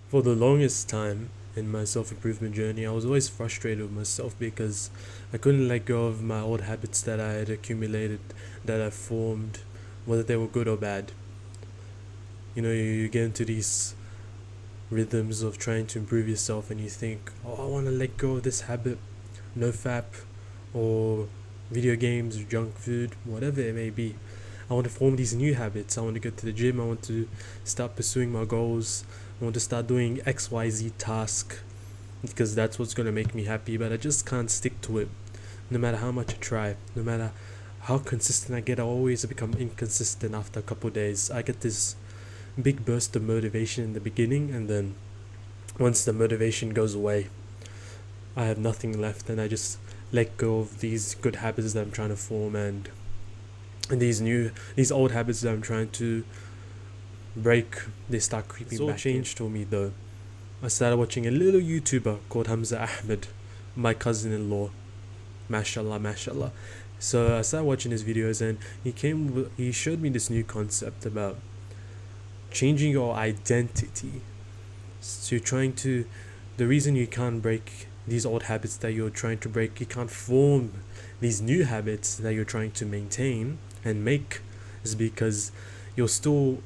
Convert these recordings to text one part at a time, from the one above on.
For the longest time in my self improvement journey, I was always frustrated with myself because I couldn't let go of my old habits that I had accumulated, that I formed, whether they were good or bad. You get into these rhythms of trying to improve yourself and you think, oh, I want to let go of this habit, no fap, or video games, or junk food, whatever it may be. I want to form these new habits. I want to go to the gym. I want to start pursuing my goals. I want to start doing XYZ task because that's what's going to make me happy, but I just can't stick to it. No matter how much I try, no matter how consistent I get, I always become inconsistent after a couple of days. I get this big burst of motivation in the beginning, and then once the motivation goes away, I have nothing left, and I just let go of these good habits that I'm trying to form, and these old habits that I'm trying to break, they start creeping back. It's all changed for me though. I started watching a little YouTuber called Hamza Ahmed, my cousin-in-law. Mashallah, mashallah. So I started watching his videos, and he showed me this new concept about changing your identity. So the reason you can't break these old habits that you're trying to break, you can't form these new habits that you're trying to maintain and make, is because you're still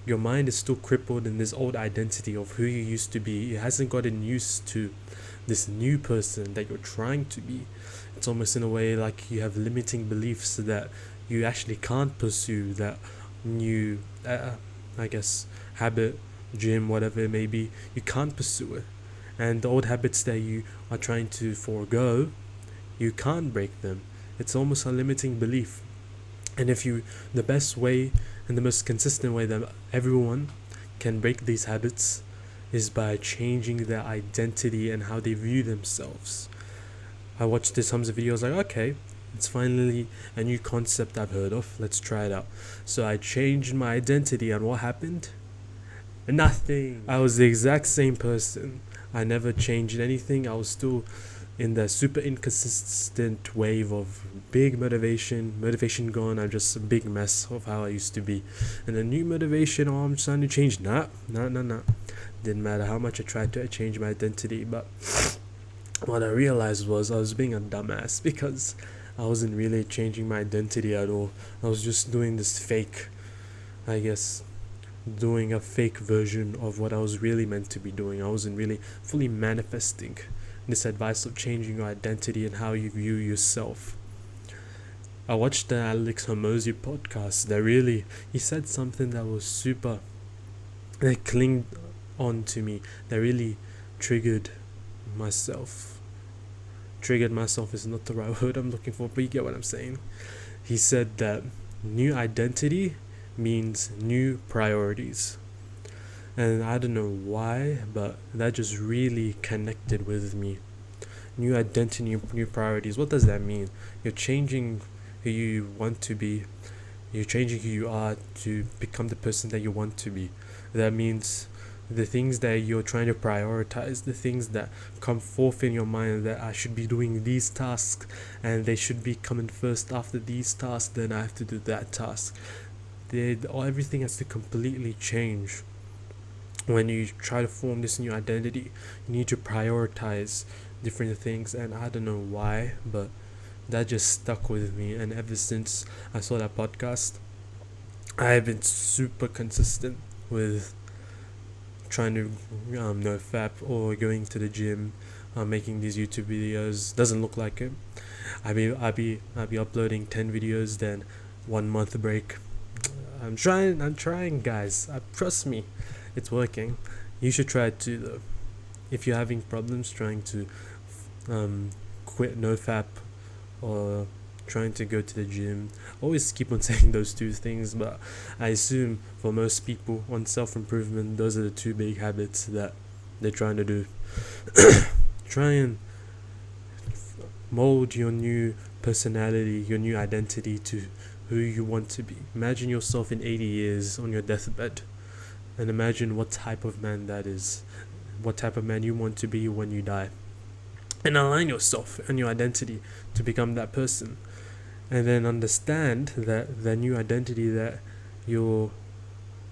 your mind is still crippled in this old identity of who you used to be. It hasn't gotten used to this new person that you're trying to be. It's almost in a way like you have limiting beliefs that you actually can't pursue that new, I guess, habit, gym, whatever it may be. You can't pursue it. And the old habits that you are trying to forego, you can't break them. It's almost a limiting belief. And the best way and the most consistent way that everyone can break these habits is by changing their identity and how they view themselves. I watched this Hamza video, I was like, okay, it's finally a new concept I've heard of, let's try it out. So I changed my identity, and what happened? Nothing. I was the exact same person. I never changed anything. I was still in the super inconsistent wave of big motivation gone. I'm just a big mess of how I used to be. And the new motivation, oh, I'm trying to change. Nah. Didn't matter how much I tried to change my identity, but what I realized was I was being a dumbass because I wasn't really changing my identity at all. I was just doing this fake, I guess, doing a fake version of what I was really meant to be doing. I wasn't really fully manifesting this advice of changing your identity and how you view yourself. I watched the Alex Hormozi podcast. He said something that was super, that clinged on to me, that really triggered myself. Triggered myself is not the right word I'm looking for, but you get what I'm saying. He said that new identity means new priorities. And I don't know why, but that just really connected with me. New identity, new priorities. What does that mean? You're changing who you want to be. You're changing who you are to become the person that you want to be. That means the things that you're trying to prioritize, the things that come forth in your mind, that I should be doing these tasks and they should be coming first after these tasks, then I have to do that task. Everything has to completely change. When you try to form this new identity, you need to prioritize different things, and I don't know why, but that just stuck with me. And ever since I saw that podcast, I've been super consistent with trying to no fap or going to the gym, making these YouTube videos. Doesn't look like it. I'll be uploading 10 videos, then 1 month break. I'm trying, guys. Trust me, it's working. You should try it too, though. If you're having problems trying to quit NoFap or trying to go to the gym, always keep on saying those two things, but I assume for most people on self-improvement, those are the two big habits that they're trying to do. Try and mold your new personality, your new identity to who you want to be. Imagine yourself in 80 years on your deathbed, and imagine what type of man that is, what type of man you want to be when you die, and align yourself and your identity to become that person. And then understand that the new identity that you're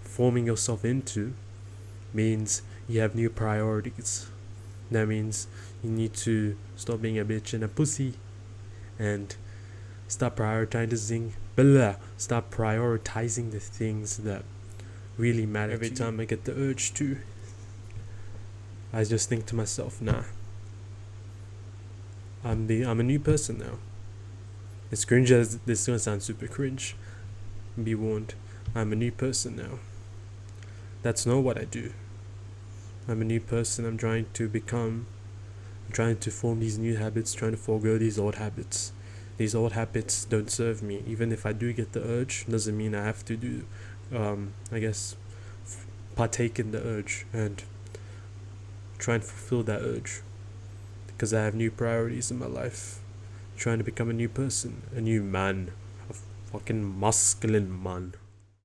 forming yourself into means you have new priorities. That means you need to stop being a bitch and a pussy and stop prioritizing the things that really matter. Every time I get the urge to, I just think to myself, nah, I'm a new person now. As cringe as this is gonna sound, super cringe, be warned, I'm a new person now. That's not what I do. I'm a new person. I'm trying to become. I'm trying to form these new habits, trying to forego these old habits. These old habits don't serve me. Even if I do get the urge, doesn't mean I have to do, I guess, partake in the urge and try and fulfill that urge. Because I have new priorities in my life. Trying to become a new person, a new man, a fucking masculine man.